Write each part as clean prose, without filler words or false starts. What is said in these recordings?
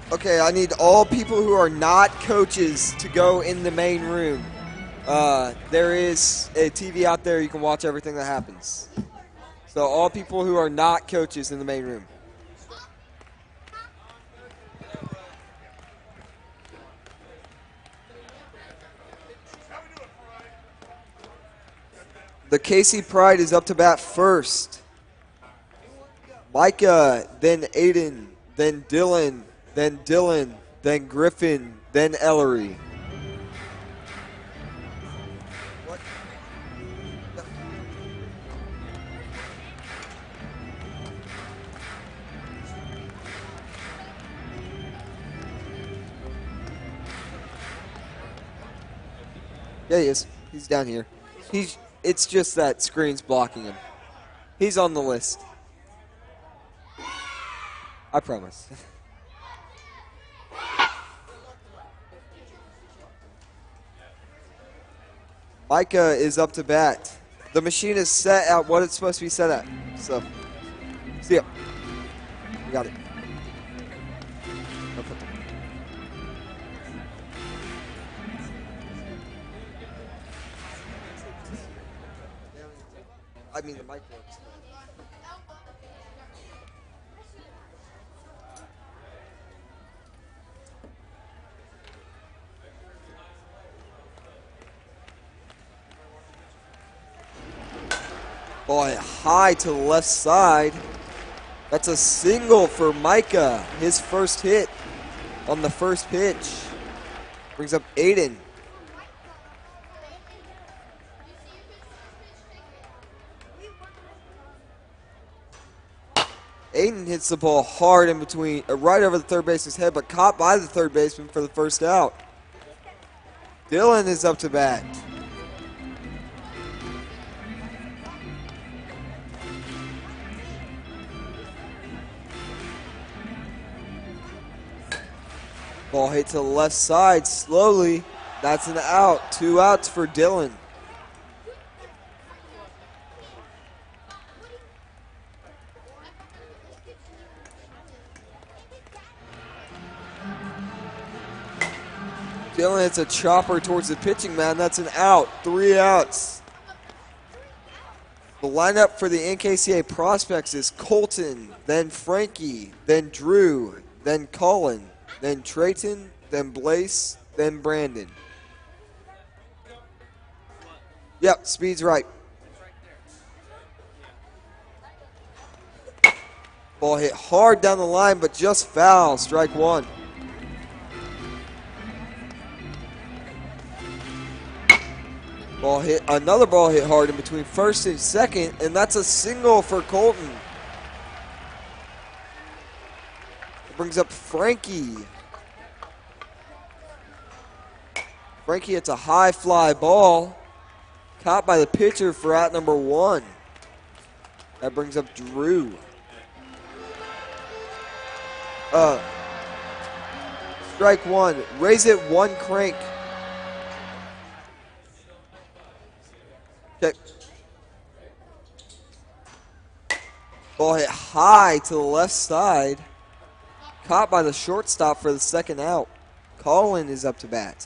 Okay, I need all people who are not coaches to go in the main room. There is a TV out there. You can watch everything that happens. So all people who are not coaches in the main room. The KC Pride is up to bat first. Micah, then Aiden, then Dylan, then Griffin, then Ellery. Yeah, he is. He's down here. It's just that screen's blocking him. He's on the list. I promise. Micah is up to bat. The machine is set at what it's supposed to be set at. So, see ya. We got it. I mean, the mic works. Boy, high to the left side. That's a single for Micah. His first hit on the first pitch. Brings up Aiden. Aiden hits the ball hard in between, right over the third baseman's head, but caught by the third baseman for the first out. Dylan is up to bat. Ball hit to the left side slowly. That's an out. 2 outs for Dylan. Dylan hits a chopper towards the pitching mound. That's an out. 3 outs. The lineup for the NKCA prospects is Colton, then Frankie, then Drew, then Colin, then Trayton, then Blaze, then Brandon. Yep, speed's right. Ball hit hard down the line, but just foul. Strike one. Another ball hit hard in between first and second, and that's a single for Colton. It brings up Frankie. Frankie hits a high fly ball, caught by the pitcher for out number 1. That brings up Drew. Strike one. Raise it 1 crank. Okay. Ball hit high to the left side. Caught by the shortstop for the second out. Colin is up to bat.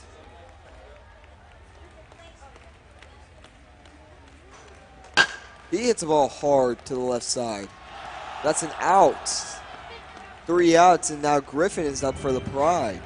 He hits the ball hard to the left side. That's an out. 3 outs, and now Griffin is up for the Pride.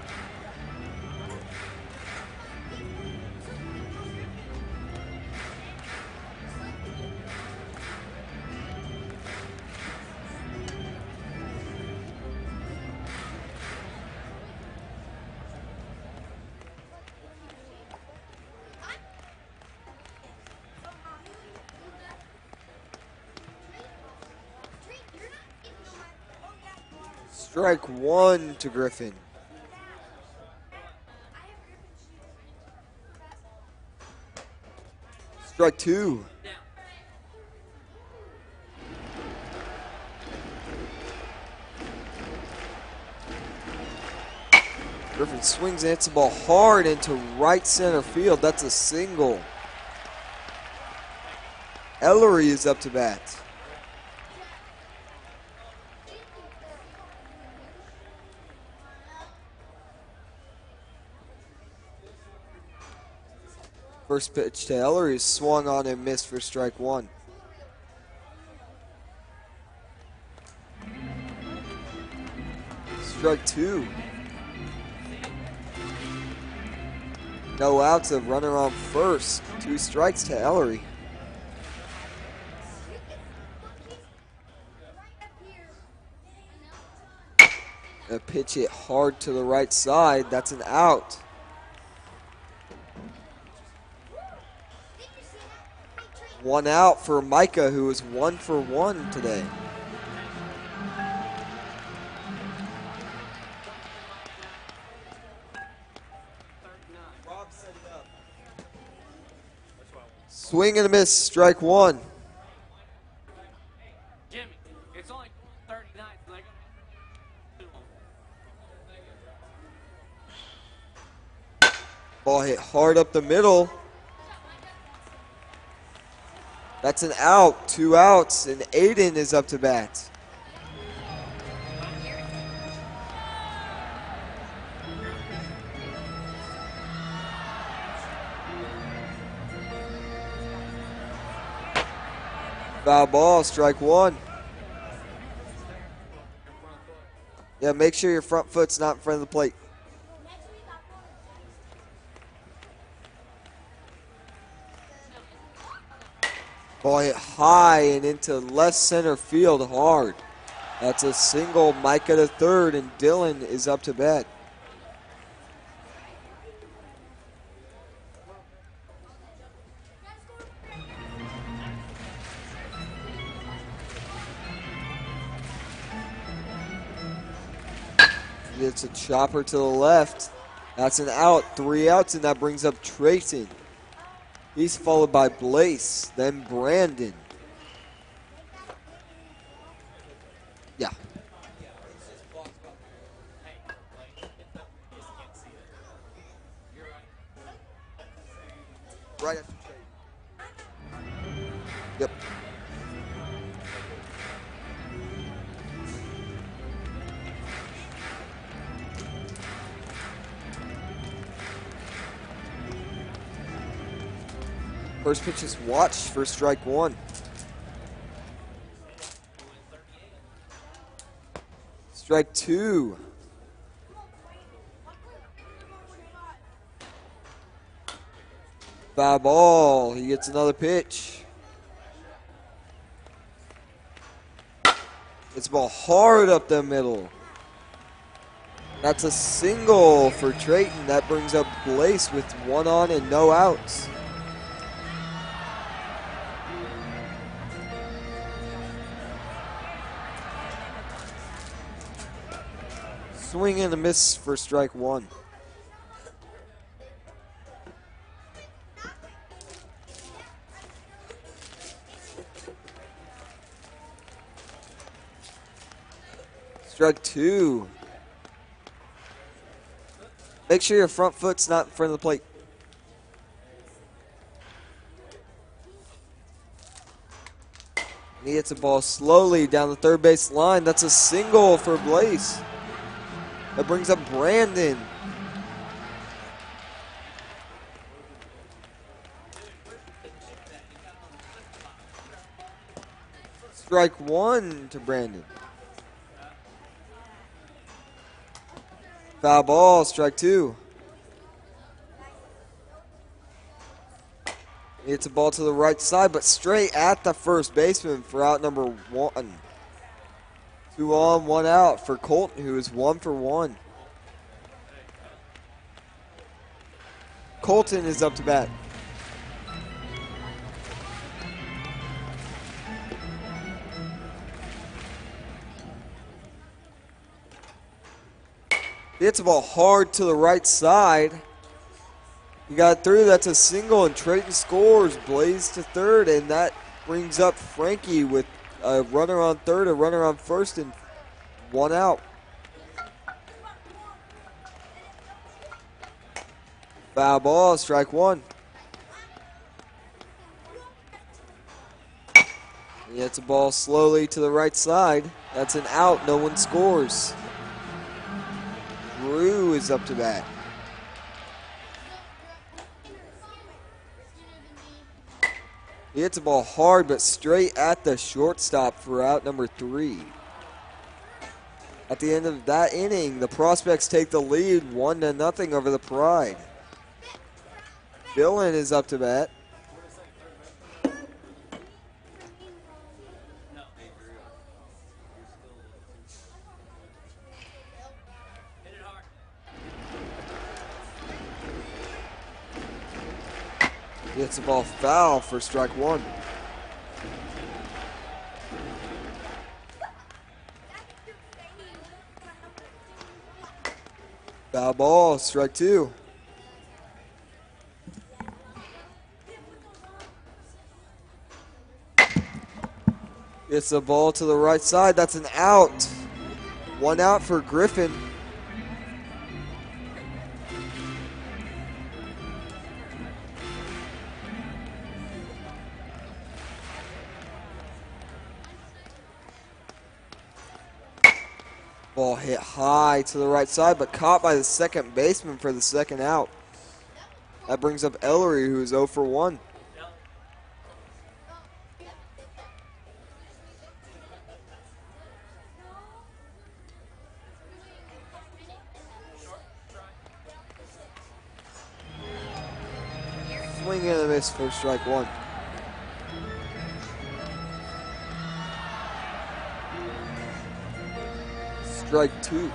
Strike one to Griffin. Strike two. Griffin swings and hits the ball hard into right center field. That's a single. Ellery is up to bat. First pitch to Ellery is swung on and missed for strike one. Strike two. No outs, a runner on first. 2 strikes to Ellery. A pitch hit hard to the right side. That's an out. One out for Micah, who is 1 for 1 today. Swing and a miss, strike one. Jimmy, it's only 39. Ball hit hard up the middle. That's an out, 2 outs, and Aiden is up to bat. Foul ball, strike one. Yeah, make sure your front foot's not in front of the plate. Ball hit high and into left center field hard. That's a single. Micah to third, and Dylan is up to bat. It's a chopper to the left. That's an out. 3 outs, and that brings up Trayton. He's followed by Blaze, then Brandon. Yeah. Right after Trayton. Yep. First pitch is watched for strike one. Strike two. Foul ball. He gets another pitch. It's ball hard up the middle. That's a single for Trayton. That brings up Blaze with 1 on and no outs. Swing and a miss for strike one. Strike two. Make sure your front foot's not in front of the plate. He hits the ball slowly down the third base line. That's a single for Blaze. That brings up Brandon. Strike one to Brandon. Foul ball, strike two. He hits a ball to the right side, but straight at the first baseman for out number one. 2 on, 1 out for Colton, who is 1 for 1. Colton is up to bat. He hits the ball hard to the right side. He got through. That's a single, and Trayton scores. Blaze to third, and that brings up Frankie with a runner on third, a runner on first, and 1 out. Foul ball, strike one. He hits the ball slowly to the right side. That's an out. No one scores. Drew is up to bat. He hits the ball hard, but straight at the shortstop for out number 3. At the end of that inning, the Prospects take the lead 1-0 over the Pride. Dillon is up to bat. He hits the ball foul for strike 1. Foul ball, strike 2. It's a ball to the right side. That's an out. 1 out for Griffin. Ball hit high to the right side, but caught by the second baseman for the second out. That brings up Ellery, who is 0 for 1. Swing and a miss for strike 1. Strike 2.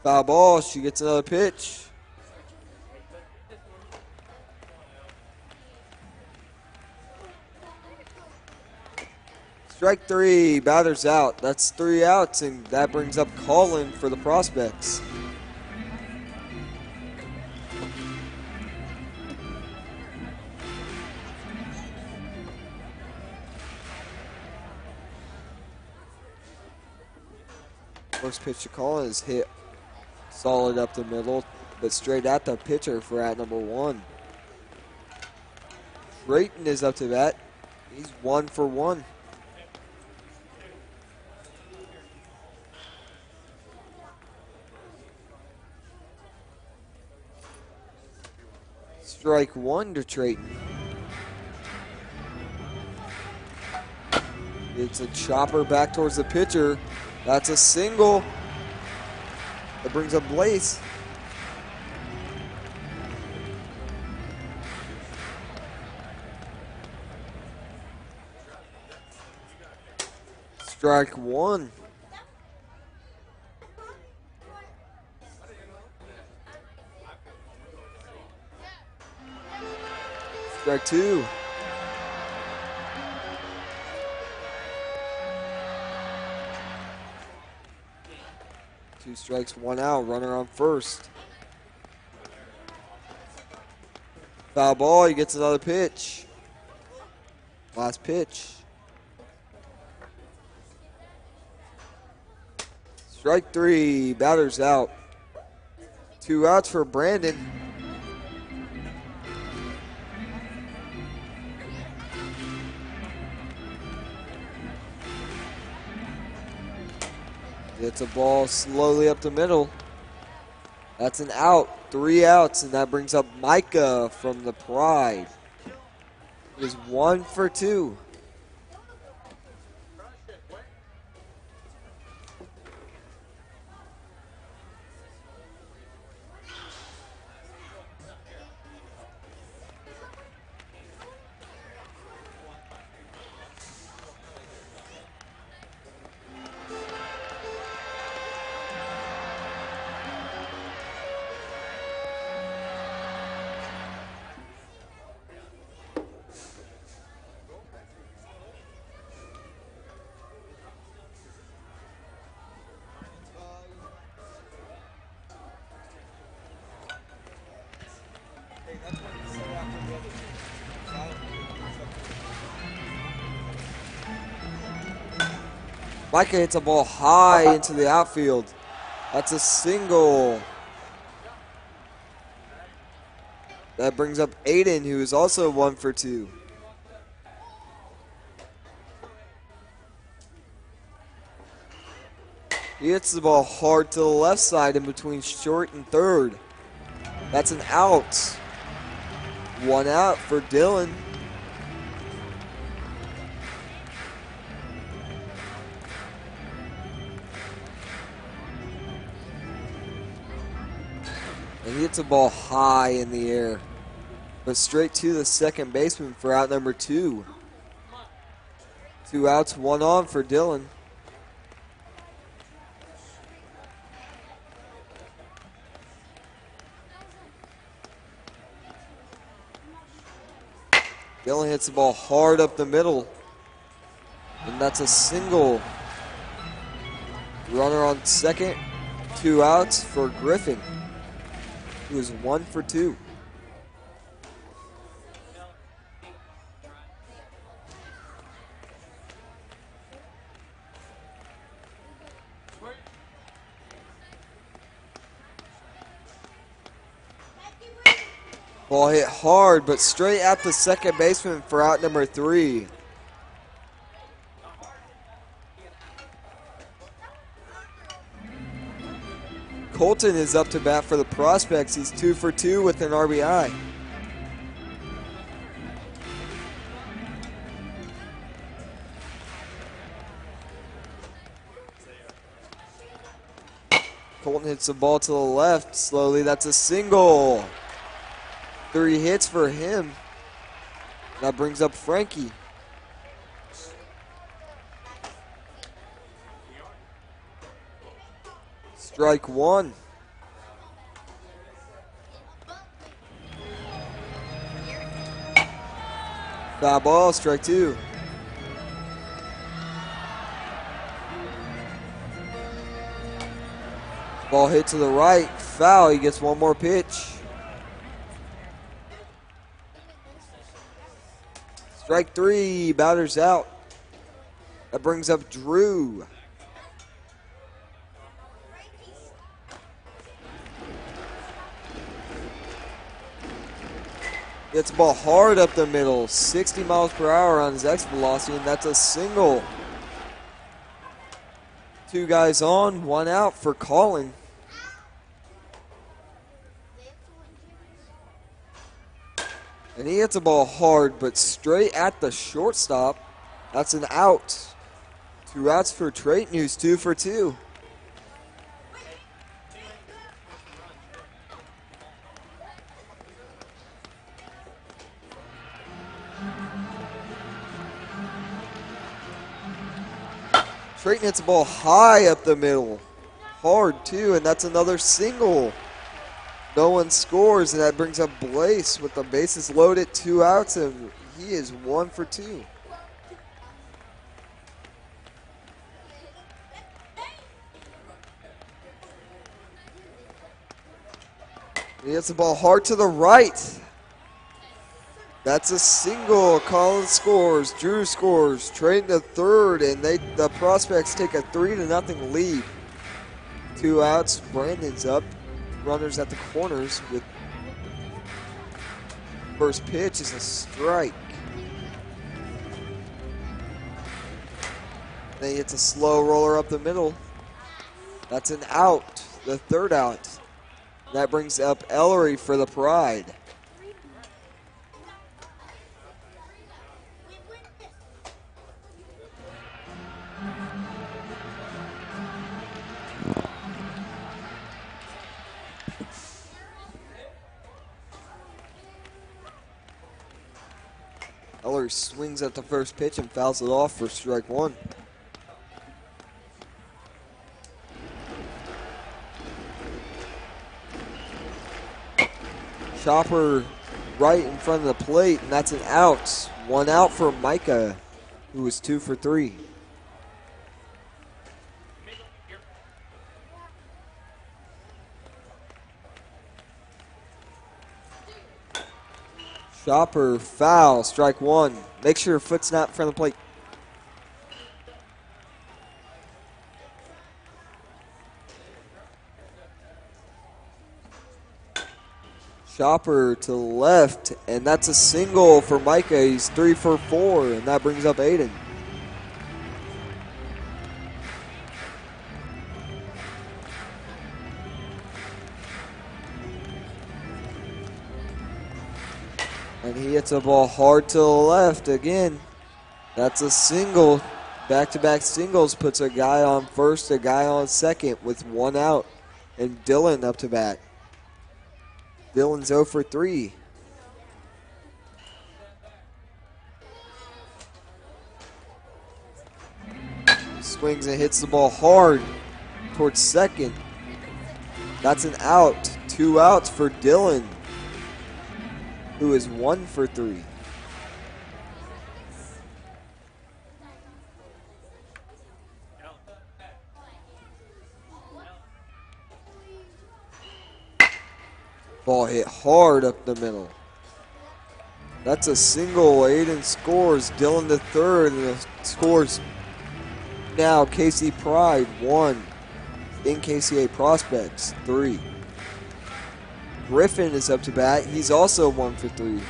Foul ball, she gets another pitch. Strike 3, batter's out. That's 3 outs, and that brings up Colin for the Prospects. First pitch to Colin is hit solid up the middle, but straight at the pitcher for at number 1. Drayton is up to bat. He's 1 for 1. Strike 1 to Drayton. It's a chopper back towards the pitcher. That's a single. That brings up Blaze. Strike 1. Strike 2. Two strikes, 1 out, runner on first. Foul ball, he gets another pitch. Last pitch. Strike 3, batter's out. 2 outs for Brandon. It's a ball slowly up the middle. That's an out. 3 outs, and that brings up Micah from the Pride. It is 1 for 2. Micah hits a ball high into the outfield. That's a single. That brings up Aiden, who is also 1 for 2. He hits the ball hard to the left side in between short and third. That's an out. 1 out for Dylan. And he hits the ball high in the air, but straight to the second baseman for out number 2. 2 outs, 1 on for Dylan. Dylan hits the ball hard up the middle, and that's a single. Runner on second, 2 outs for Griffin. He was 1 for 2. Ball hit hard, but straight at the second baseman for out number 3. Colton is up to bat for the Prospects. He's 2 for 2 with an RBI. Colton hits the ball to the left slowly. That's a single. 3 hits for him. That brings up Frankie. Strike 1. Foul ball, strike 2. Ball hit to the right, foul. He gets 1 more pitch. Strike 3, batter's out. That brings up Drew. Gets the ball hard up the middle, 60 miles per hour on his exit velocity, and that's a single. 2 guys on, 1 out for Colin. And he hits the ball hard, but straight at the shortstop. That's an out. 2 outs for Trayton, who's 2 for 2. Trayton hits the ball high up the middle. Hard, too, and that's another single. No one scores, and that brings up Blaze with the bases loaded, 2 outs, and he is 1 for 2. He hits the ball hard to the right. That's a single. Collins scores. Drew scores. Trayton to third, and the Prospects take a 3-0 lead. 2 outs. Brandon's up. Runners at the corners with first pitch is a strike. Then he hits a slow roller up the middle. That's an out, the 3rd out. That brings up Ellery for the Pride. Ellery swings at the first pitch and fouls it off for strike 1. Chopper right in front of the plate, and that's an out. 1 out for Micah, who was 2 for 3. Chopper foul, strike 1. Make sure your foot's not in front of the plate. Chopper to the left, and that's a single for Micah. He's 3 for 4, and that brings up Aiden. Hits a ball hard to the left again. That's a single. Back-to-back singles puts a guy on first, a guy on second with one out. And Dylan up to bat. Dylan's 0 for 3. Swings and hits the ball hard towards second. That's an out. 2 outs for Dylan, who is 1 for 3. Ball hit hard up the middle. That's a single. Aiden scores. Dylan the third, and the scores now KC Pride 1. NKCA Prospects 3. Griffin is up to bat. He's also 1 for 3.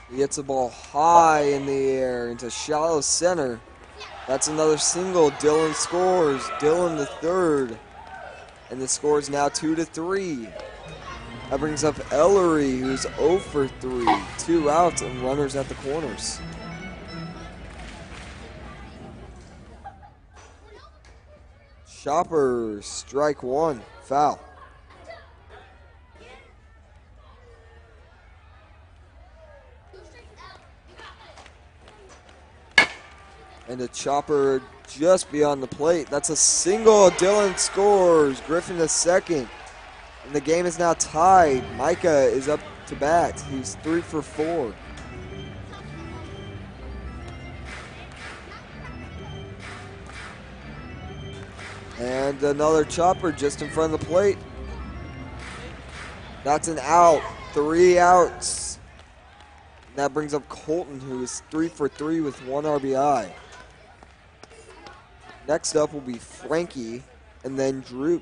He hits the ball high in the air into shallow center. That's another single. Dylan scores. Dylan the third. And the score is now 2 to 3. That brings up Ellery, who's 0 for 3. 2 outs and runners at the corners. Chopper, strike 1, foul. And a chopper just beyond the plate. That's a single. Dylan scores. Griffin the second. And the game is now tied. Micah is up to bat. He's 3 for 4. And another chopper just in front of the plate. That's an out. 3 outs. And that brings up Colton, who is 3 for 3 with 1 RBI. Next up will be Frankie and then Droop.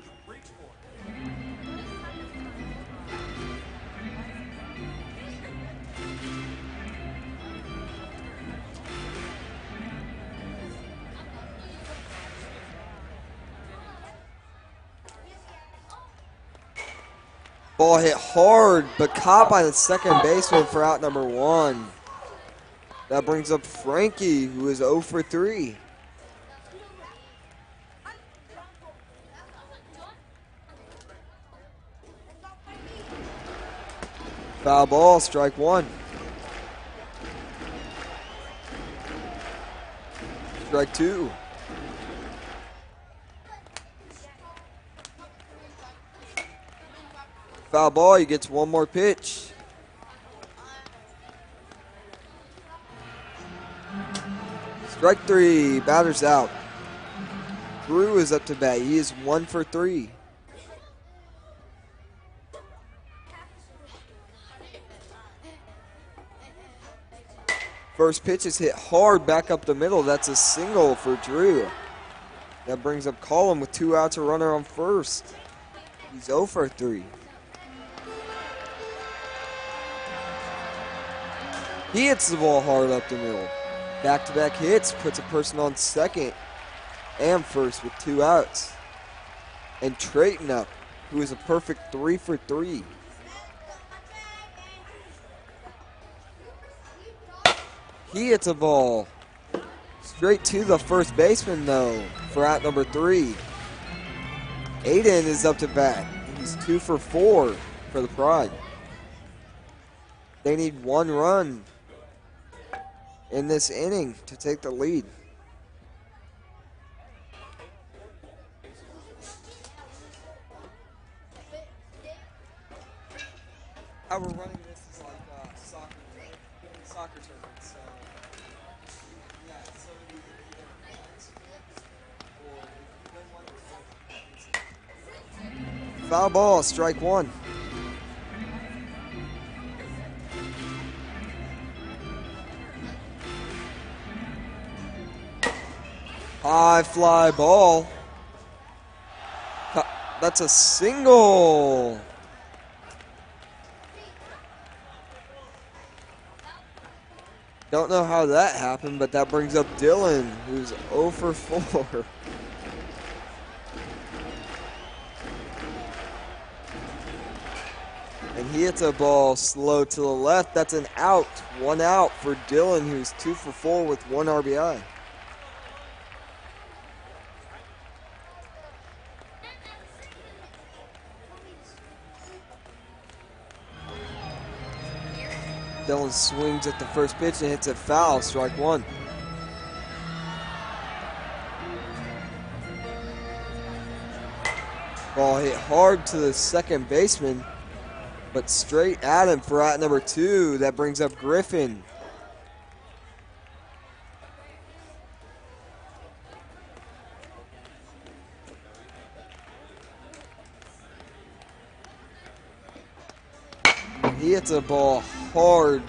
Ball hit hard, but caught by the second baseman for out number 1. That brings up Frankie, who is 0 for 3. Foul ball, strike 1. Strike 2. Foul ball, he gets one more pitch. Strike 3, batter's out. Drew is up to bat. He is 1 for 3. First pitch is hit hard back up the middle. That's a single for Drew. That brings up Collin with 2 outs, a runner on first. He's 0 for 3. He hits the ball hard up the middle. Back-to-back hits, puts a person on second and first with 2 outs. And Trayton up, who is a perfect 3 for 3. He hits a ball straight to the first baseman, though, for out number 3. Aiden is up to bat. He's 2 for 4 for the Pride. They need 1 run in this inning to take the lead. How we're running this is like soccer tournament. So yeah, so we either points or if you win one. Foul ball, strike 1. High fly ball. That's a single. Don't know how that happened, but that brings up Dylan, who's 0 for 4. And he hits a ball slow to the left. That's an out. 1 out for Dylan, who's 2 for 4 with 1 RBI. Dylan swings at the first pitch and hits it foul, strike 1. Ball hit hard to the second baseman, but straight at him for out number 2. That brings up Griffin. He hits a ball hard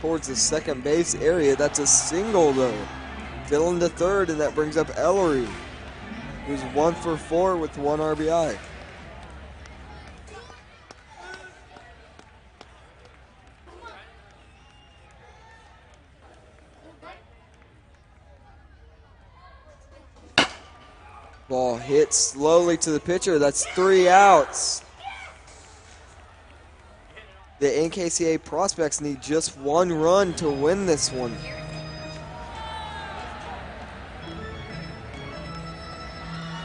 towards the second base area. That's a single, though. Dylan to third, and that brings up Ellery, who's 1 for 4 with 1 RBI. Ball hit slowly to the pitcher. That's 3 outs. The NKCA prospects need just 1 run to win this one.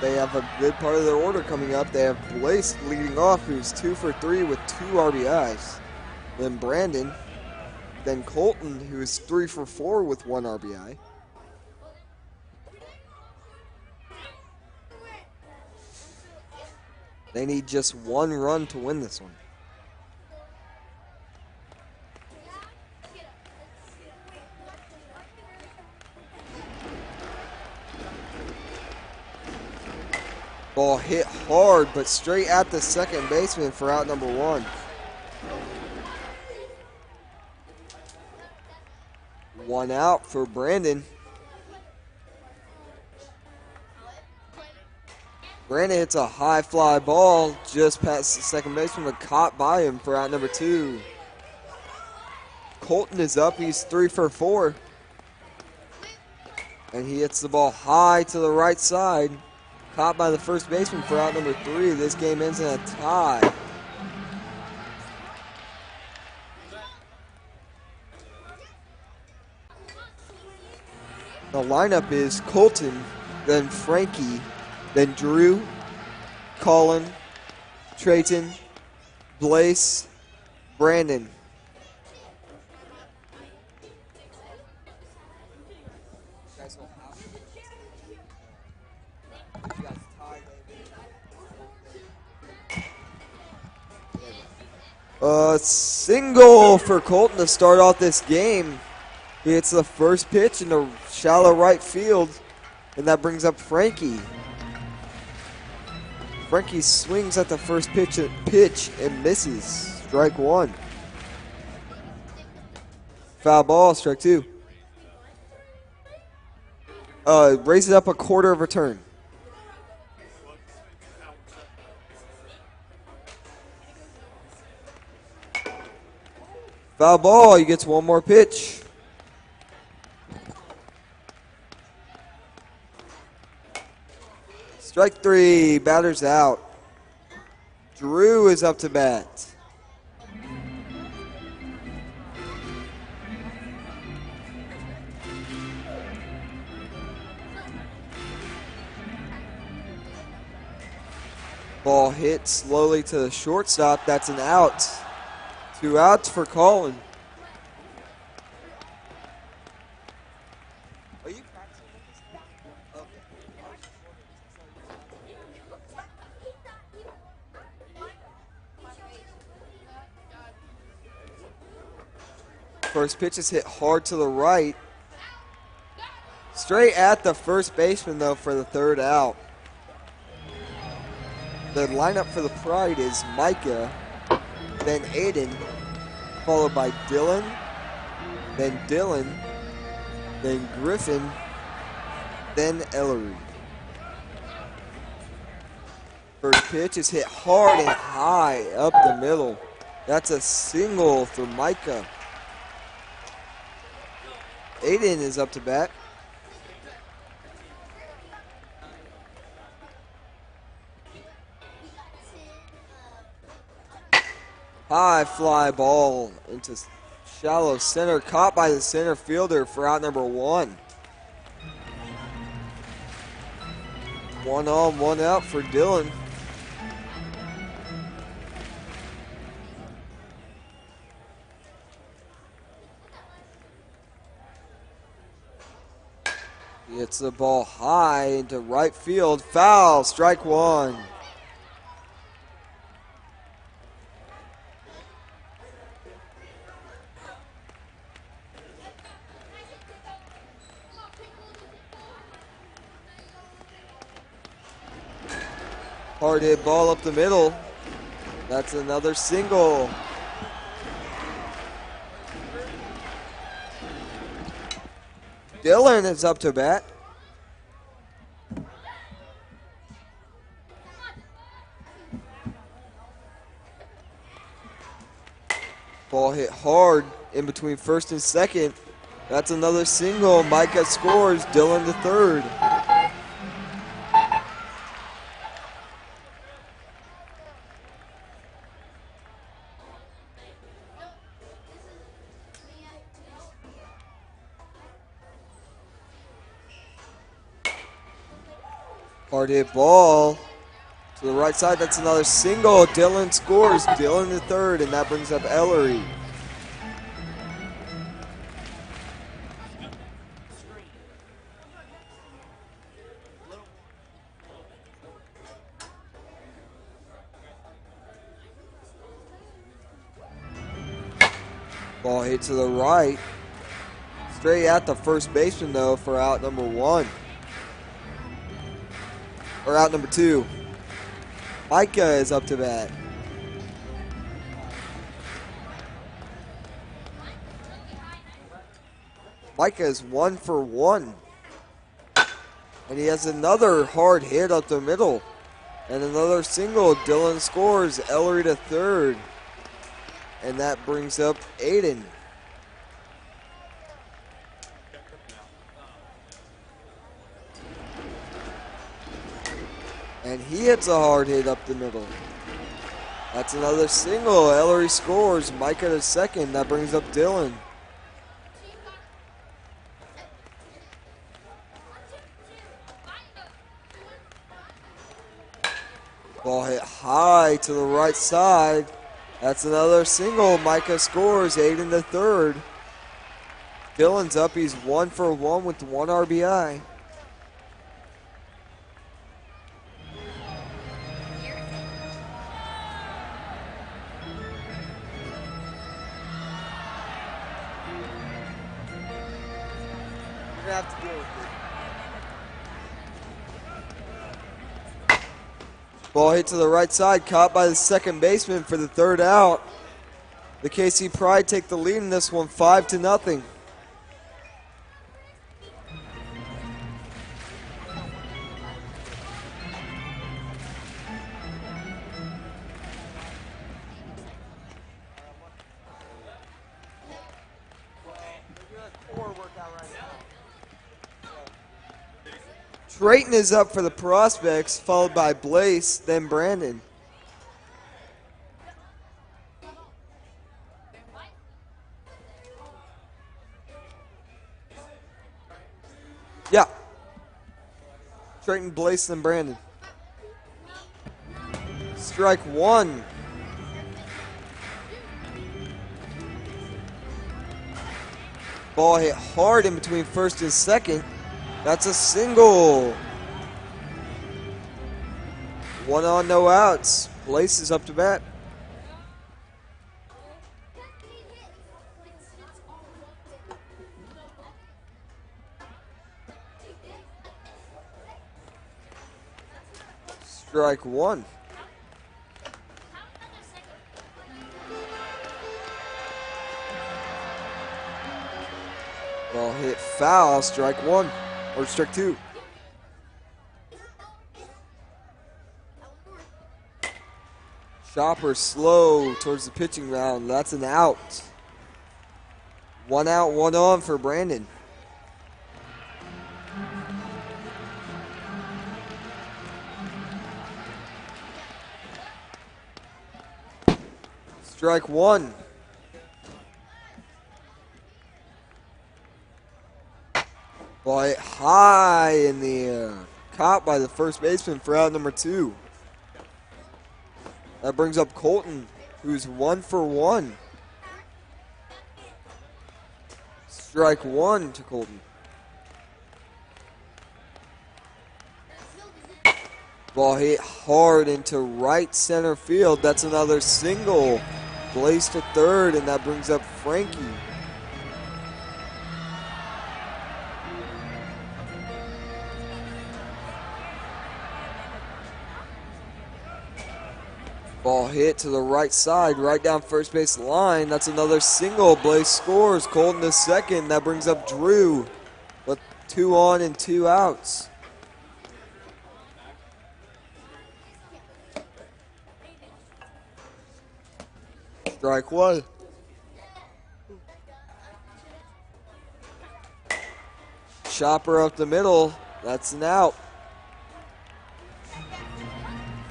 They have a good part of their order coming up. They have Blaze leading off, who's 2 for 3 with 2 RBIs. Then Brandon. Then Colton, who is 3 for 4 with 1 RBI. They need just 1 run to win this one. Ball hit hard, but straight at the second baseman for out number 1. 1 out for Brandon. Brandon hits a high fly ball just past the second baseman, but caught by him for out number 2. Colton is up. He's 3 for 4. And he hits the ball high to the right side. Caught by the first baseman for out number 3. This game ends in a tie. The lineup is Colton, then Frankie, then Drew, Colin, Trayton, Blaze, Brandon. Single for Colton to start off this game. He hits the first pitch in the shallow right field, and that brings up Frankie. Frankie swings at the first pitch and misses. Strike 1. Foul ball, strike 2. Raise it up a quarter of a turn. Foul ball, he gets 1 more pitch. Strike 3, batter's out. Drew is up to bat. Ball hit slowly to the shortstop. That's an out. 2 outs for Colin. Are you practicing with this? Okay. First pitch is hit hard to the right. Straight at the first baseman, though, for the 3rd out. The lineup for the Pride is Micah, then Aiden, followed by Dylan, then Griffin, then Ellery. First pitch is hit hard and high up the middle. That's a single for Micah. Aiden is up to bat. High fly ball into shallow center, caught by the center fielder for out number 1. 1 on, 1 out for Dylan. He hits the ball high into right field. Foul, strike 1. Hard hit ball up the middle. That's another single. Dylan is up to bat. Ball hit hard in between first and second. That's another single. Micah scores. Dylan to third. Hard hit ball to the right side. That's another single. Dylan scores. Dylan to third, and that brings up Ellery. Ball hit to the right. Straight at the first baseman, though, for out number 1. Or out number 2. Micah is up to bat. Micah is 1 for 1. And he has another hard hit up the middle. And another single. Dylan scores. Ellery to third. And that brings up Aiden. And he hits a hard hit up the middle. That's another single. Ellery scores. Micah to second. That brings up Dylan. Ball hit high to the right side. That's another single. Micah scores. Aiden to third. Dylan's up. He's 1 for 1 with 1 RBI. Have to deal with it. Ball hit to the right side, caught by the second baseman for the third out. The KC Pride take the lead in this one, 5-0. Drayton is up for the Prospects, followed by Blaze, then Brandon. Yeah. Drayton, Blaze, then Brandon. Strike 1. Ball hit hard in between first and second. That's a single. 1 on, no outs. Blaze is up to bat. Strike 1. Ball hit foul, strike 1. Or strike 2. Chopper slow towards the pitching mound. That's an out. 1 out, 1 on for Brandon. Strike one. Ball hit high in the air. Caught by the first baseman for out number 2. That brings up Colton, who's 1 for 1. Strike one to Colton. Ball hit hard into right center field. That's another single. Blaze to third, and that brings up Frankie. Ball hit to the right side, right down first base line. That's another single. Blaze scores. Colton to second. That brings up Drew with 2 on and 2 outs. Strike one. Chopper up the middle. That's an out.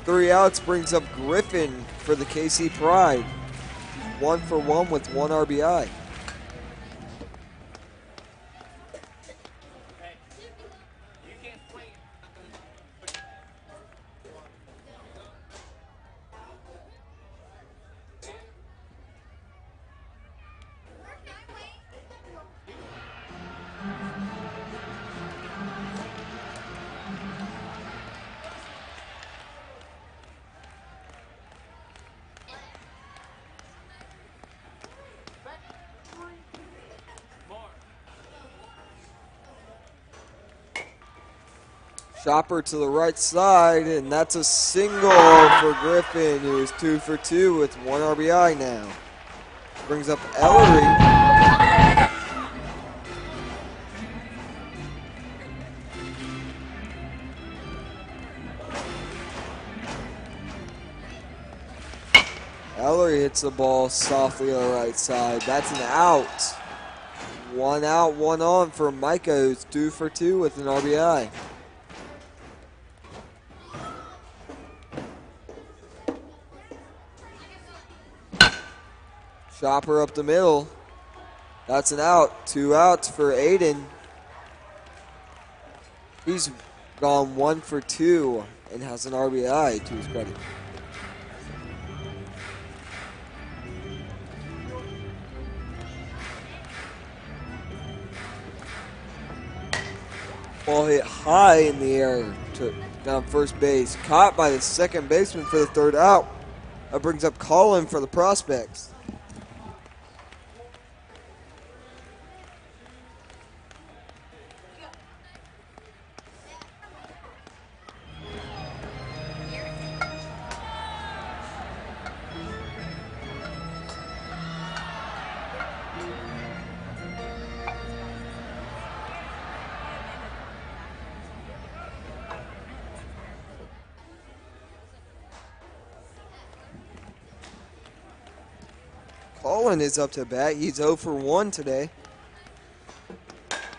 3 outs brings up Griffin for the KC Pride. 1 for 1 with 1 RBI. Chopper to the right side, and that's a single for Griffin, who is 2 for 2 with 1 RBI now. Brings up Ellery. Ellery hits the ball softly on the right side. That's an out. 1 out, 1 on for Micah, who's 2 for 2 with an RBI. Chopper up the middle. That's an out. 2 outs for Aiden. He's gone 1 for 2 and has an RBI to his credit. Ball hit high in the air to down first base. Caught by the second baseman for the 3rd out. That brings up Colin for the Prospects. Colin is up to bat. He's 0 for 1 today.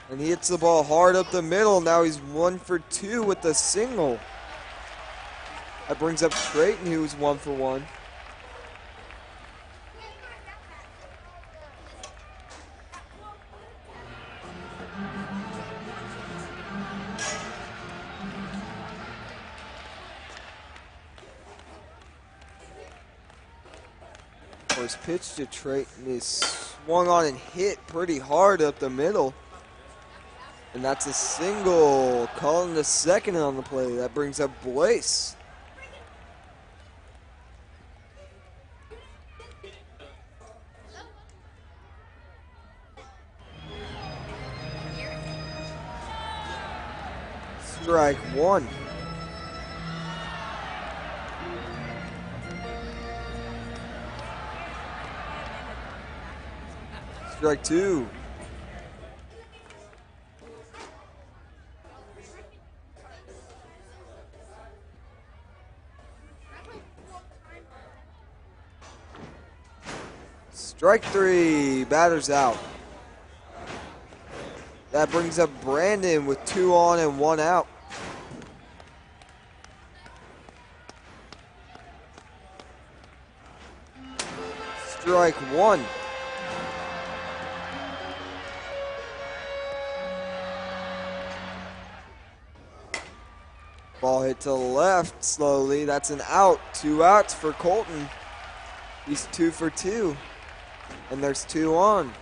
And he hits the ball hard up the middle. Now he's 1 for 2 with a single. That brings up Trayton, who's 1 for 1. First pitch to Trayton is swung on and hit pretty hard up the middle. And that's a single. Calling the second on the play. That brings up Blaze. Strike one. Strike two. Strike three. Batter's out. That brings up Brandon with 2 on and 1 out. Strike one. Ball hit to the left slowly. That's an out. 2 outs for Colton. He's 2 for 2. And there's 2 on.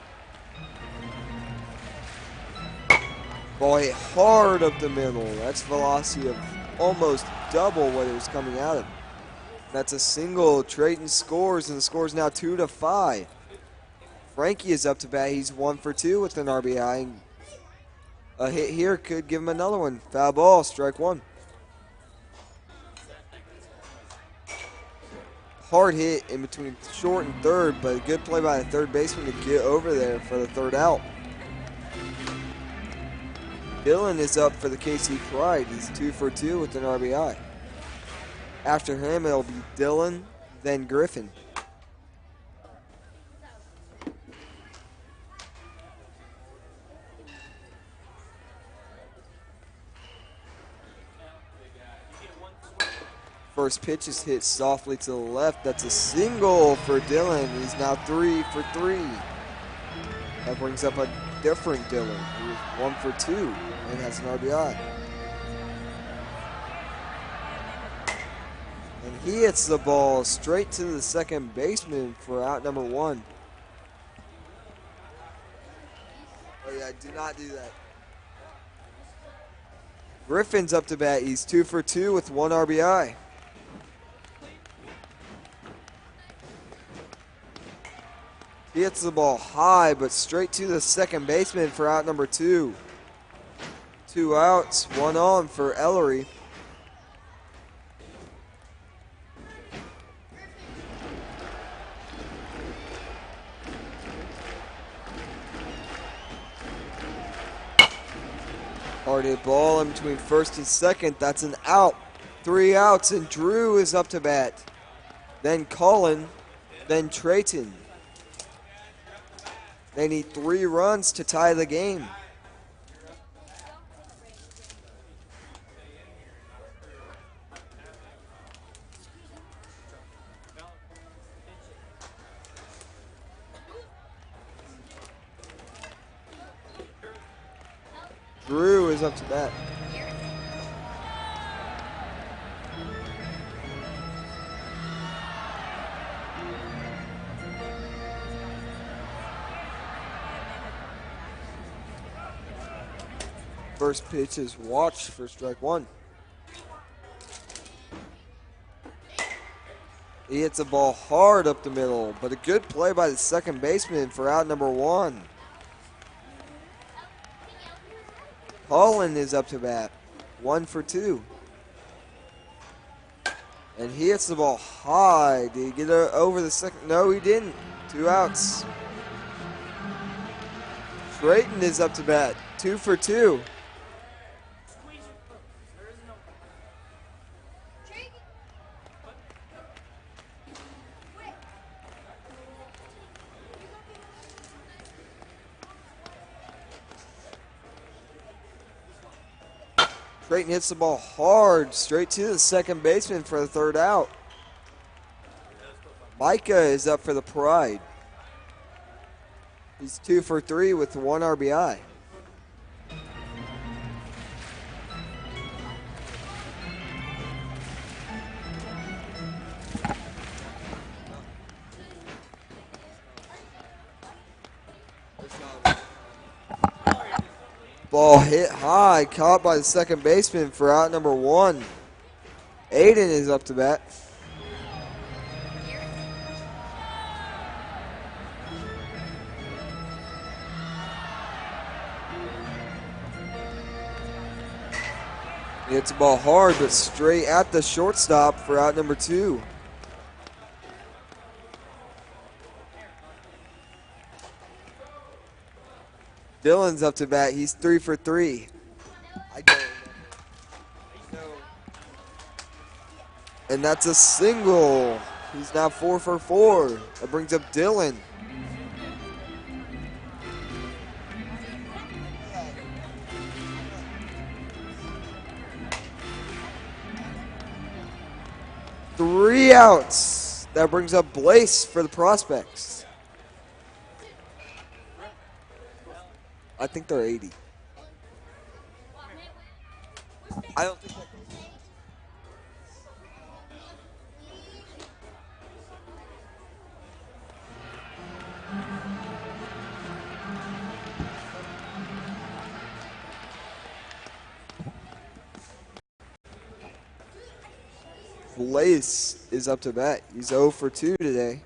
Ball hit hard up the middle. That's velocity of almost double what it was coming out of. That's a single. Trayton scores, and the score is now 2-5. Frankie is up to bat. He's 1 for 2 with an RBI. A hit here could give him another one. Foul ball, strike one. Hard hit in between short and third, but a good play by the third baseman to get over there for the third out. Dylan is up for the KC Pride. He's 2 for 2 with an RBI. After him, it'll be Dylan, then Griffin. First pitch is hit softly to the left. That's a single for Dylan. He's now 3 for 3. That brings up a different Dylan, who is 1 for 2 and has an RBI. And he hits the ball straight to the second baseman for out number 1. Oh yeah, do not do that. Griffin's up to bat. He's 2 for 2 with 1 RBI. He hits the ball high, but straight to the second baseman for out number 2. 2 outs, 1 on for Ellery. Hard hit ball in between first and second. That's an out. 3 outs, and Drew is up to bat. Then Cullen, then Trayton. They need 3 runs to tie the game. Drew is up to bat. First pitch is watched for strike 1. He hits the ball hard up the middle, but a good play by the second baseman for out number 1. Cullen is up to bat, 1 for 2. And he hits the ball high. Did he get over the second? No, he didn't. 2 outs. Trayton is up to bat, 2 for 2. Trayton hits the ball hard, straight to the second baseman for the third out. Micah is up for the Pride. He's 2 for 3 with 1 RBI. Ball hit high, caught by the second baseman for out number 1. Aiden is up to bat. He hits the ball hard, but straight at the shortstop for out number 2. Dylan's up to bat. He's 3 for 3. I don't remember. And that's a single. He's now 4 for 4. That brings up Dylan. Three outs. That brings up Blaze for the Prospects. I think they're 80. I don't think that. Blaze is up to bat. He's 0 for 2 today.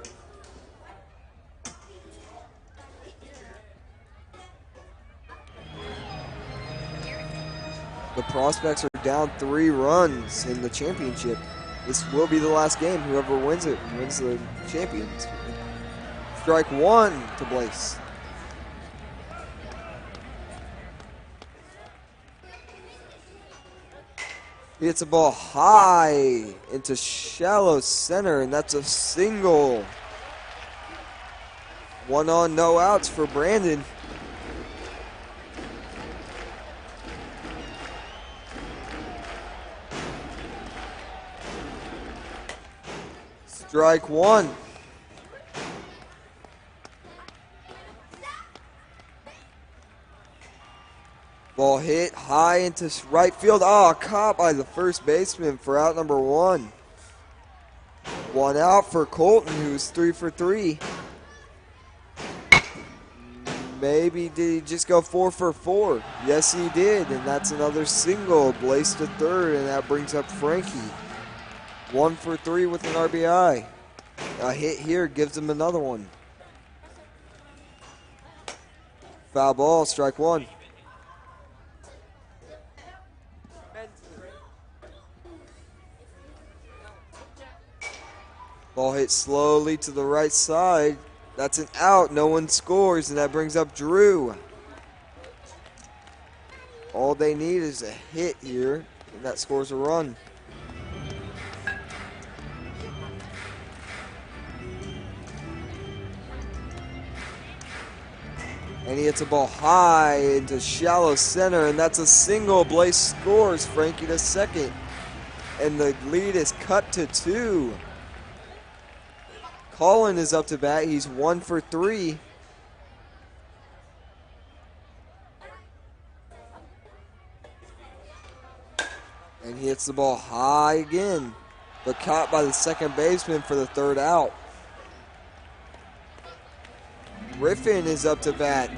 The Prospects are down 3 runs in the championship. This will be the last game. Whoever wins it wins the champions. Strike 1 to Blaze. He hits a ball high into shallow center, and that's a single. 1 on, no outs for Brandon. Strike 1. Ball hit high into right field. Caught by the first baseman for out number 1. 1 out for Colton, who's 3 for 3. Maybe did he just go 4 for 4? Yes, he did, and that's another single. Blaze to third, and that brings up Frankie. 1 for 3 with an RBI. A hit here gives him another one. Foul ball, strike 1. Ball hit slowly to the right side. That's an out. No one scores, and that brings up Drew. All they need is a hit here, and that scores a run. And he hits a ball high into shallow center, and that's a single. Blaze scores. Frankie to second. And the lead is cut to 2. Colin is up to bat. He's 1 for 3. And he hits the ball high again, but caught by the second baseman for the third out. Griffin is up to bat.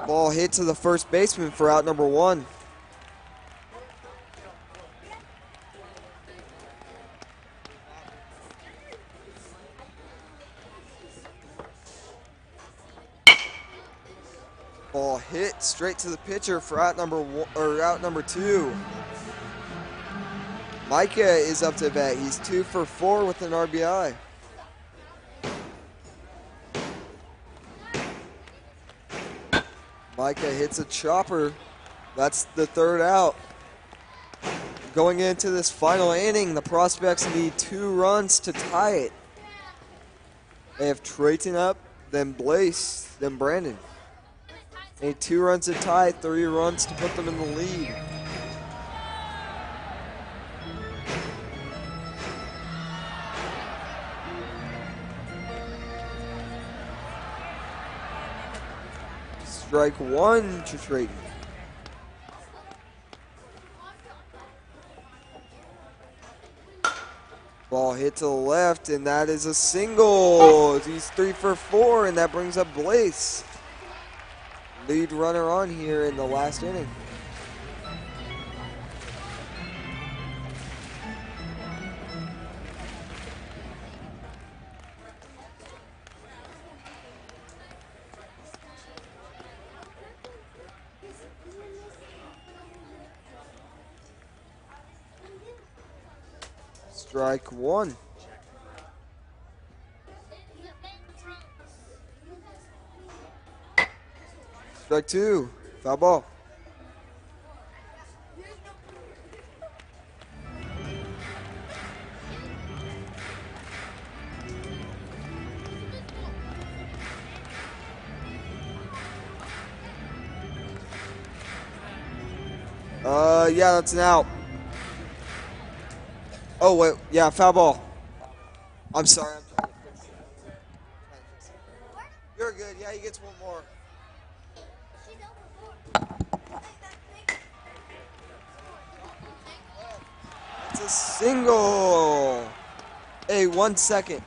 Ball hit to the first baseman for out number 1. Ball hit straight to the pitcher for out number 2. Micah is up to bat. He's 2 for 4 with an RBI. Micah hits a chopper. That's the third out. Going into this final inning, the Prospects need 2 runs to tie it. They have Trayton up, then Blaze, then Brandon. They need 2 runs to tie, 3 runs to put them in the lead. Strike 1 to Trayton. Ball hit to the left, and that is a single. He's 3 for 4, and that brings up Blaze. Lead runner on here in the last inning. Strike 1. Strike 2. Foul ball. Yeah, that's an out. Oh, wait. Yeah, foul ball. I'm sorry. I'm trying to fix it. You're good. Yeah, he gets one more. It's a single. Hey, 1 second.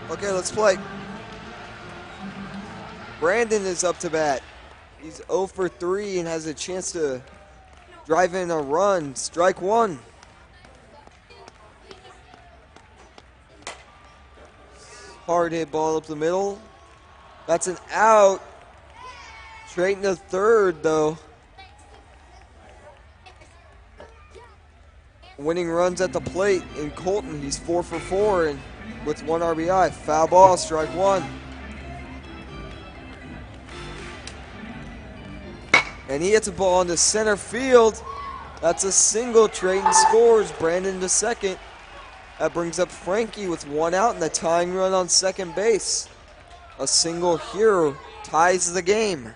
Okay, let's play. Brandon is up to bat. He's 0 for 3 and has a chance to drive in a run. Strike one. Hard hit ball up the middle. That's an out. Straight into third, though. Winning runs at the plate in Colton. He's 4 for 4 and with 1 RBI. Foul ball, strike one. And he hits a ball into center field. That's a single. Trayton scores. Brandon to second. That brings up Frankie with 1 out and the tying run on second base. A single here ties the game.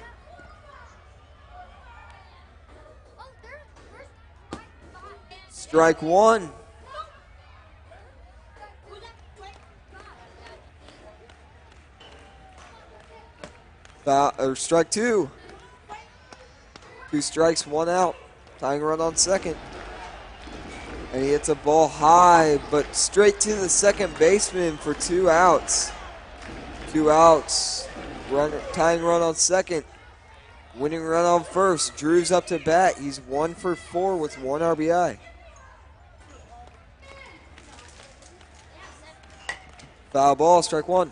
Strike one. Strike two. 2 strikes, 1 out. Tying run on second. And he hits a ball high, but straight to the second baseman for 2 outs. 2 outs. Tying run on second. Winning run on first. Drew's up to bat. He's 1 for 4 with 1 RBI. Foul ball, strike one.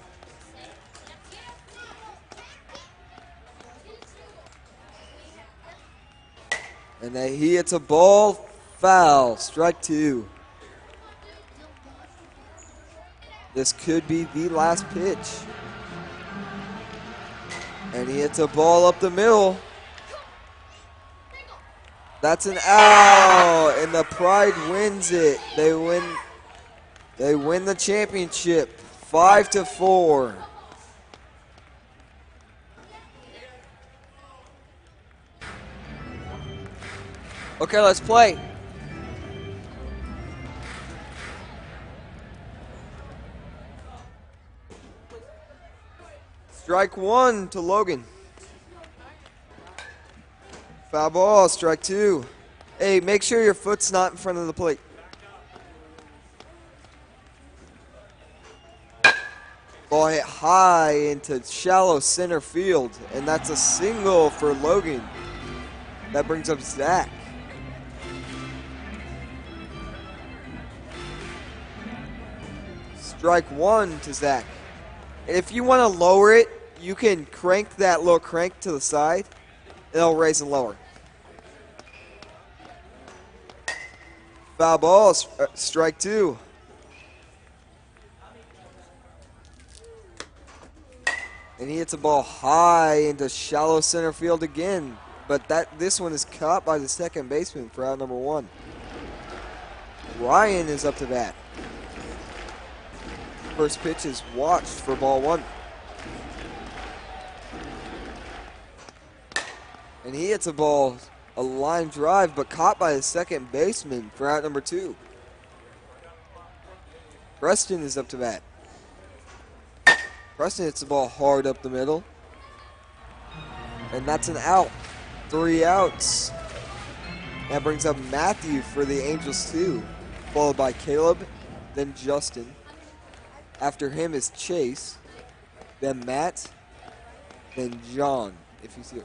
And then he hits a ball, foul, strike two. This could be the last pitch. And he hits a ball up the middle. That's an out, and the Pride wins it. They win the championship, 5-4. Okay, let's play. Strike one to Logan. Foul ball, strike two. Hey, make sure your foot's not in front of the plate. Ball hit high into shallow center field, and that's a single for Logan. That brings up Zach. Strike one to Zach. If you want to lower it, you can crank that little crank to the side. It'll raise and lower. Foul ball, strike two. And he hits a ball high into shallow center field again. But this one is caught by the second baseman for out number one. Ryan is up to bat. First pitch is watched for ball one. And he hits a line drive, but caught by the second baseman for out number two. Preston is up to bat. Preston hits the ball hard up the middle. And that's an out. 3 outs. That brings up Matthew for the Angels too, followed by Caleb, then Justin. After him is Chase, then Matt, then John, if he's here.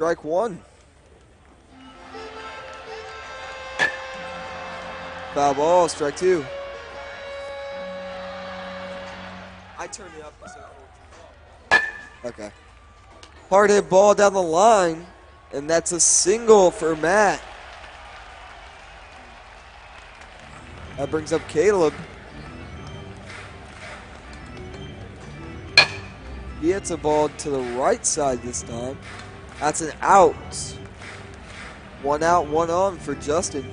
Strike one. Foul ball, strike two. I turned it up instead of 14. Okay. Hard hit ball down the line, and that's a single for Matt. That brings up Caleb. He hits a ball to the right side this time. That's an out. One out, one on for Justin.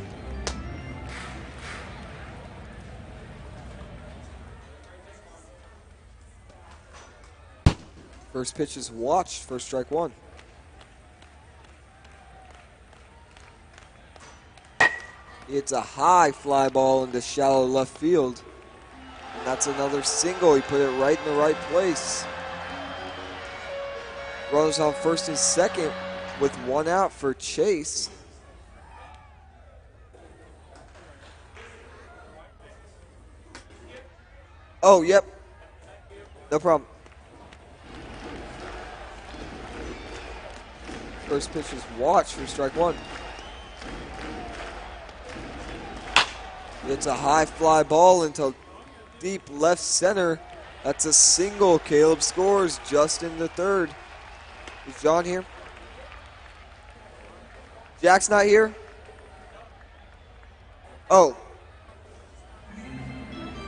First pitch is watched for strike one. It's a high fly ball into shallow left field. And that's another single. He put it right in the right place. Runners on first and second with one out for Chase. Oh, yep. No problem. First pitch is watched for strike one. It's a high fly ball into deep left center. That's a single. Caleb scores. Justin the third. Is John here? Jack's not here? Oh.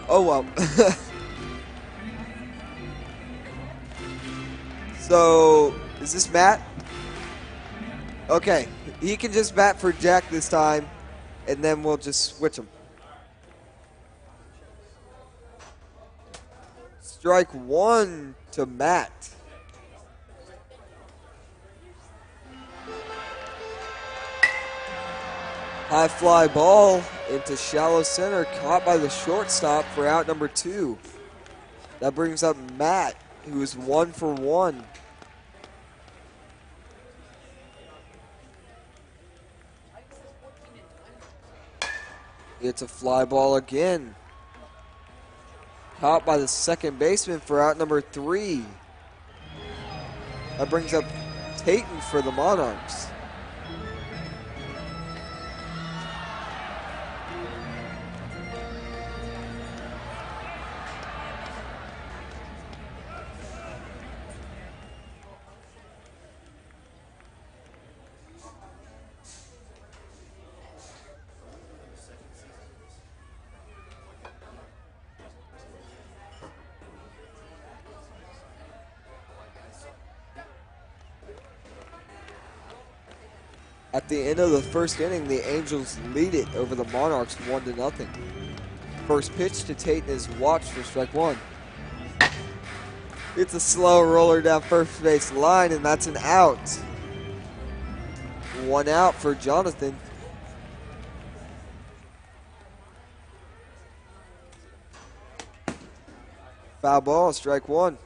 Oh, well. So, is this Matt? Okay. He can just bat for Jack this time, and then we'll just switch him. Strike one to Matt. High fly ball into shallow center, caught by the shortstop for out number two. That brings up Matt, who is 1 for 1. It's a fly ball again. Caught by the second baseman for out number 3. That brings up Tayton for the Monarchs. At the end of the first inning, the Angels lead it over the Monarchs 1-0. First pitch to Tayton is watched for strike one. It's a slow roller down first base line, and that's an out. One out for Jonathan. Foul ball, strike one.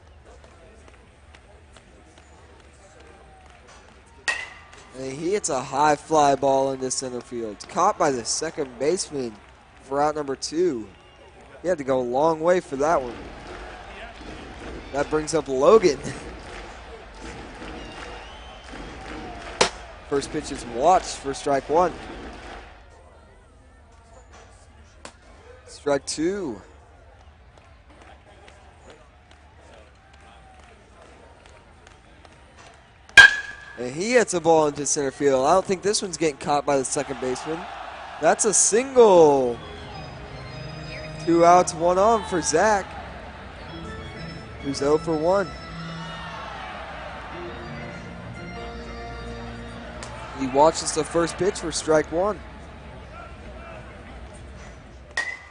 And he hits a high fly ball into center field. Caught by the second baseman for out number 2. He had to go a long way for that one. That brings up Logan. First pitch is watched for strike one. Strike two. And he hits a ball into center field. I don't think this one's getting caught by the second baseman. That's a single. 2 outs, 1 on for Zach, who's 0 for 1. He watches the first pitch for strike one.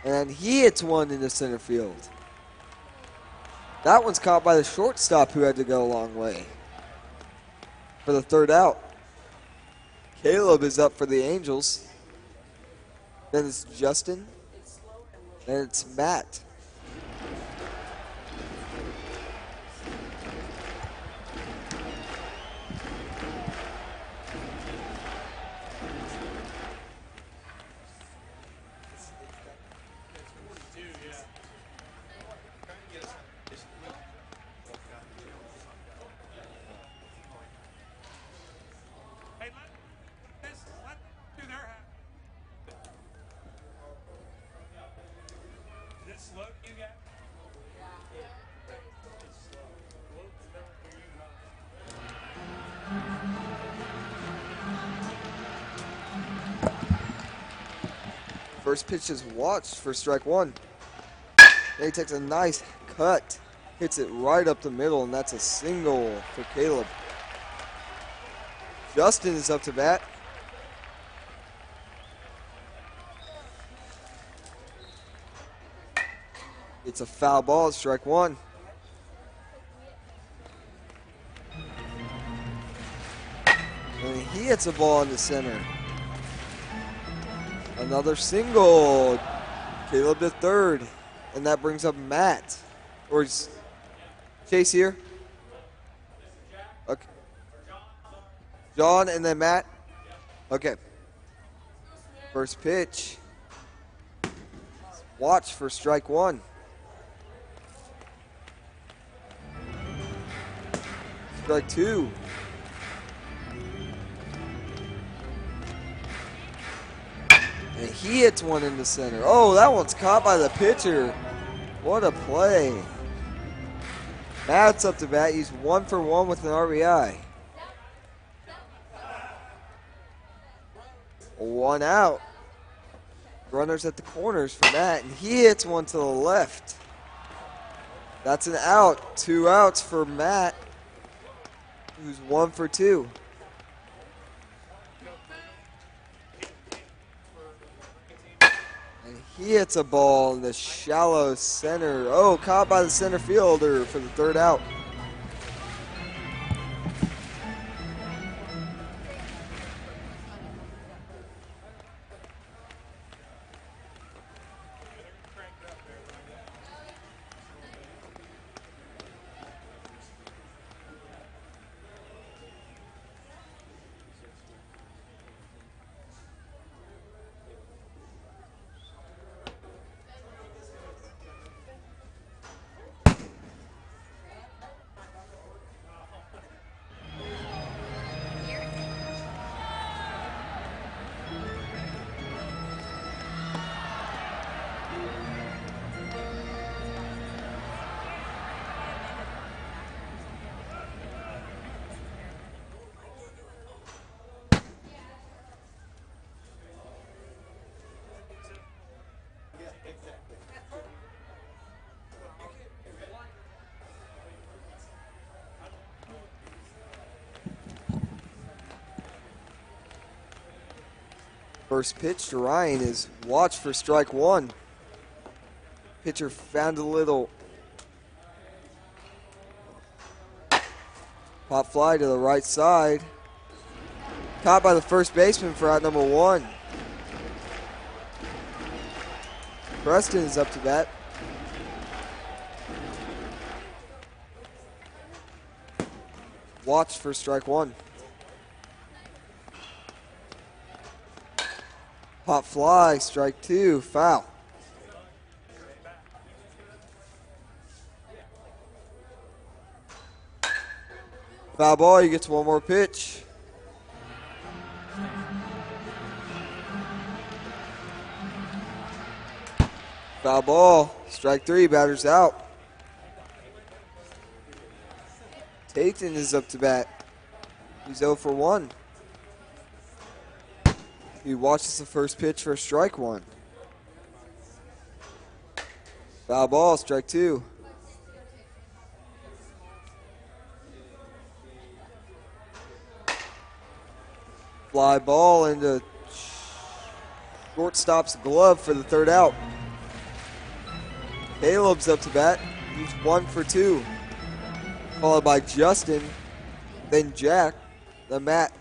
And he hits one into center field. That one's caught by the shortstop, who had to go a long way for the third out. Caleb is up for the Angels. Then it's Justin. Then it's Matt. First pitch is watched for strike one. And he takes a nice cut, hits it right up the middle, and that's a single for Caleb. Justin is up to bat. It's a foul ball, it's strike one. And he hits a ball into center. Another single. Caleb to third. And that brings up Matt. Or is Chase here? Okay. John and then Matt? Okay. First pitch. Watch for strike one. Strike two. And he hits one into center. Oh, that one's caught by the pitcher. What a play. Matt's up to bat. He's 1 for 1 with an RBI. 1 out. Runners at the corners for Matt, and he hits one to the left. That's an out. 2 outs for Matt, who's 1 for 2. And he hits a ball in the shallow center. Oh, caught by the center fielder for the 3rd out. First pitch to Ryan is watch for strike one. Pitcher found a little pop fly to the right side. Caught by the first baseman for out number 1. Preston is up to bat. Watch for strike one. Pop fly, strike 2, foul. Foul ball, you get to one more pitch. Foul ball, strike 3, batter's out. Tatum is up to bat. He's 0 for 1. He watches the first pitch for strike 1. Foul ball, strike 2. Fly ball into shortstop's glove for the 3rd out. Caleb's up to bat. He's 1 for 2. Followed by Justin, then Jack, then Matt.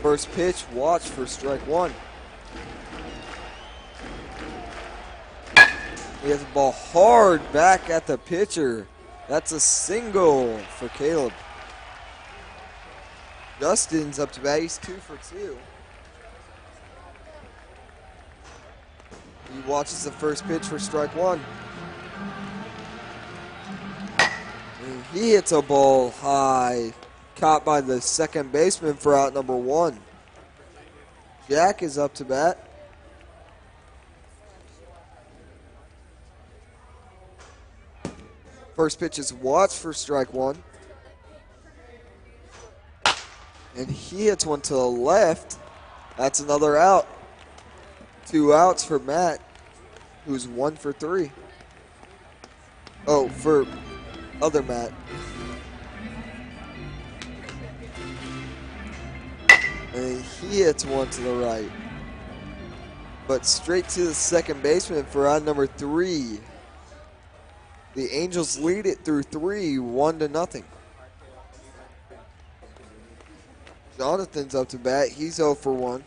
First pitch, watch for strike 1. He has the ball hard back at the pitcher. That's a single for Caleb. Justin's up to bat. He's 2 for 2. He watches the first pitch for strike 1. And he hits a ball high, caught by the second baseman for out number 1. Jack is up to bat. First pitch is watched for strike 1. And he hits one to the left. That's another out. 2 outs for Matt, who's 1 for 3. Oh, for other Matt. And he hits one to the right. But straight to the second baseman for out number 3. The Angels lead it through 3, 1-0. Jonathan's up to bat. He's 0 for 1.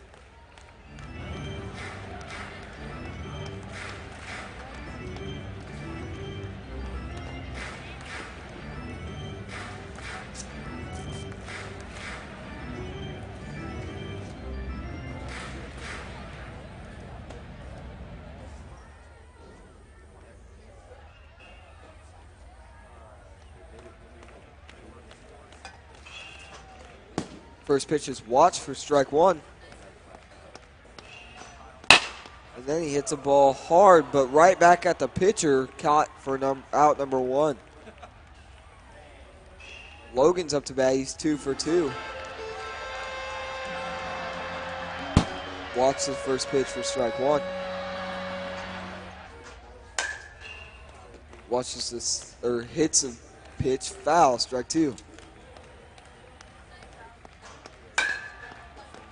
First pitch is watched for strike 1. And then he hits a ball hard, but right back at the pitcher, caught for out number 1. Logan's up to bat. He's 2 for 2. Watch the first pitch for strike 1. Watches this, or hits a pitch, foul, strike 2.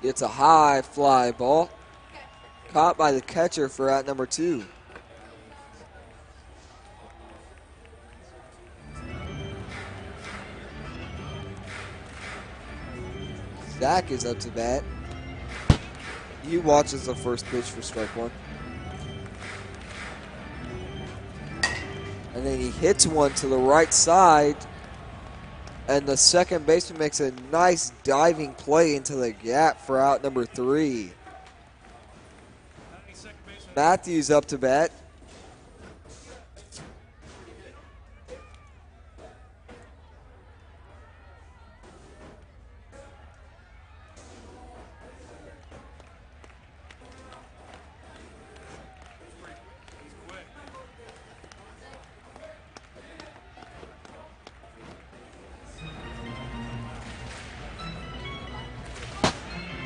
It's a high fly ball, caught by the catcher for out number 2. Zach is up to bat. He watches the first pitch for strike 1. And then he hits one to the right side. And the second baseman makes a nice diving play into the gap for out number 3. Matthews up to bat.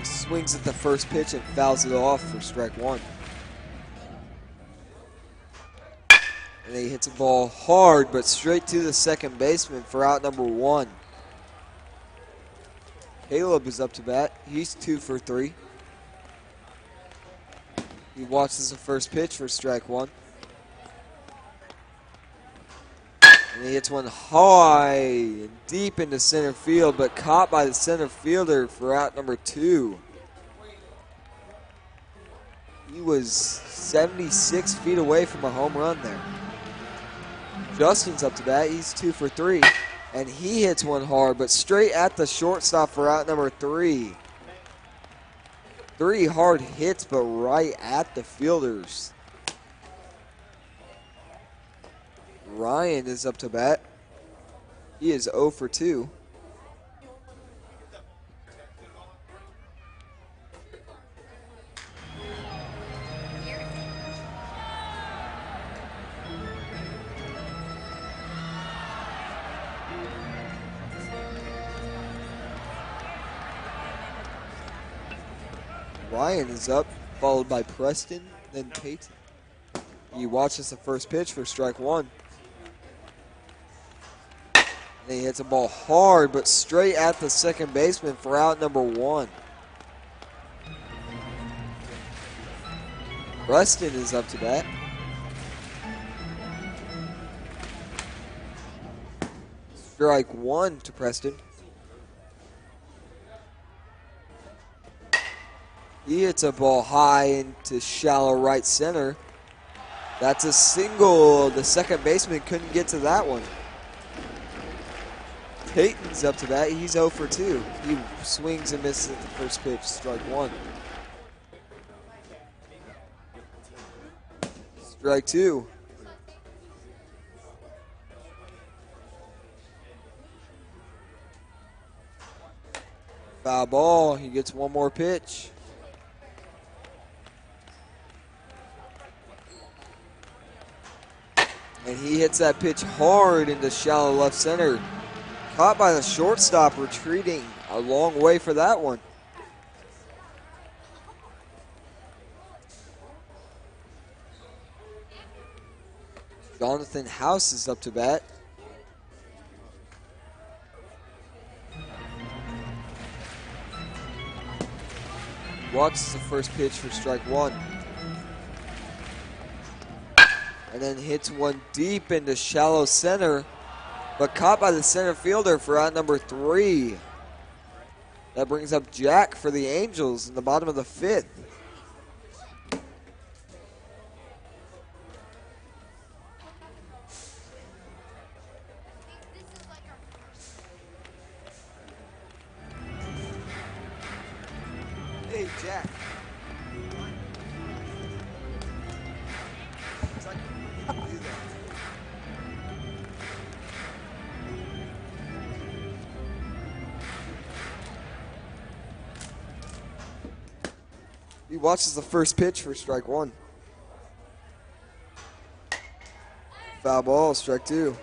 Swings at the first pitch and fouls it off for strike 1. And he hits a ball hard, but straight to the second baseman for out number 1. Caleb is up to bat. He's 2 for 3. He watches the first pitch for strike 1. And he hits one high and deep into center field, but caught by the center fielder for out number 2. He was 76 feet away from a home run there. Justin's up to bat. He's 2 for 3. And he hits one hard, but straight at the shortstop for out number 3. 3 hard hits, but right at the fielders. Ryan is up to bat. He is 0 for 2. Ryan is up, followed by Preston, then Peyton. He watches the first pitch for strike 1. And he hits a ball hard, but straight at the second baseman for out number 1. Preston is up to bat. Strike 1 to Preston. He hits a ball high into shallow right center. That's a single. The second baseman couldn't get to that one. Peyton's up to bat. He's 0 for 2. He swings and misses at the first pitch, strike 1. Strike 2. Foul ball. He gets one more pitch. And he hits that pitch hard into shallow left center. Caught by the shortstop, retreating a long way for that one. Jonathan House is up to bat. Walks the first pitch for strike one. And then hits one deep into shallow center, but caught by the center fielder for out number 3. That brings up Jack for the Angels in the bottom of the 5th. Hey, Jack. He watches the first pitch for strike one. Foul ball, strike two.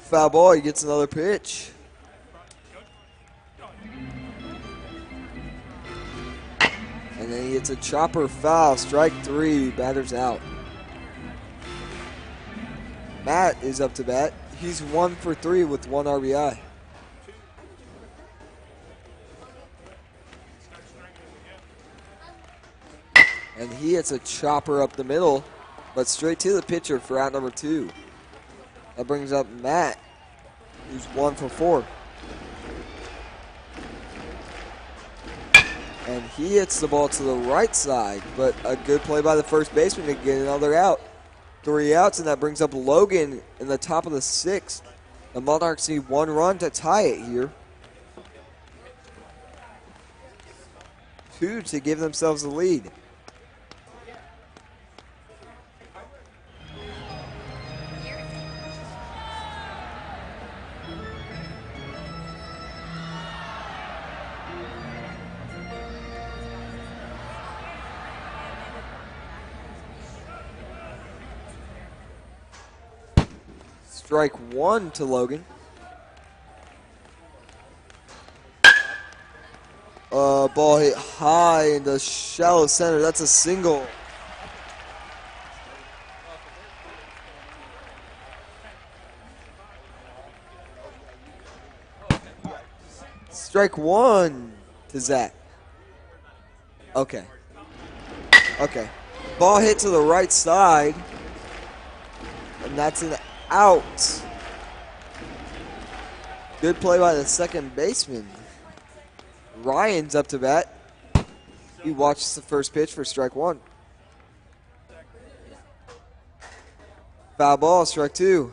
Foul ball, he gets another pitch. And then he hits a chopper foul, strike three, batter's out. Matt is up to bat. He's 1 for 3 with 1 RBI. And he hits a chopper up the middle, but straight to the pitcher for out number 2. That brings up Matt, who's 1 for 4. And he hits the ball to the right side, but a good play by the first baseman to get another out. 3 outs, and that brings up Logan in the top of the 6th. The Monarchs need 1 run to tie it here. 2 to give themselves the lead. Strike one to Logan. Ball hit high into shallow center. That's a single. Strike one to Zach. Okay. Okay. Ball hit to the right side. And that's an out. Good play by the second baseman. Ryan's up to bat. He watches the first pitch for strike one. Foul ball, strike two.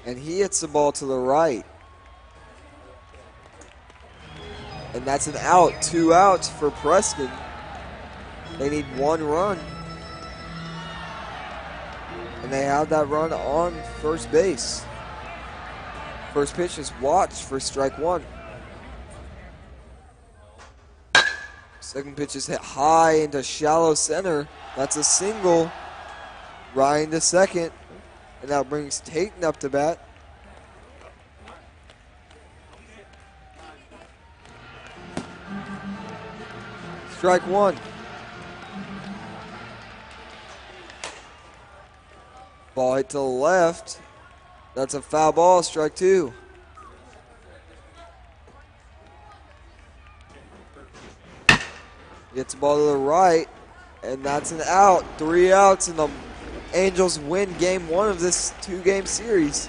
And he hits the ball to the right. And that's an out. 2 outs for Preston. They need 1 run. And they have that run on first base. First pitch is watched for strike one. Second pitch is hit high into shallow center. That's a single. Ryan to second. And that brings Tayton up to bat. Strike one. Ball hit to the left. That's a foul ball, strike two. Gets the ball to the right, and that's an out. 3 outs, and the Angels win game 1 of this 2-game series.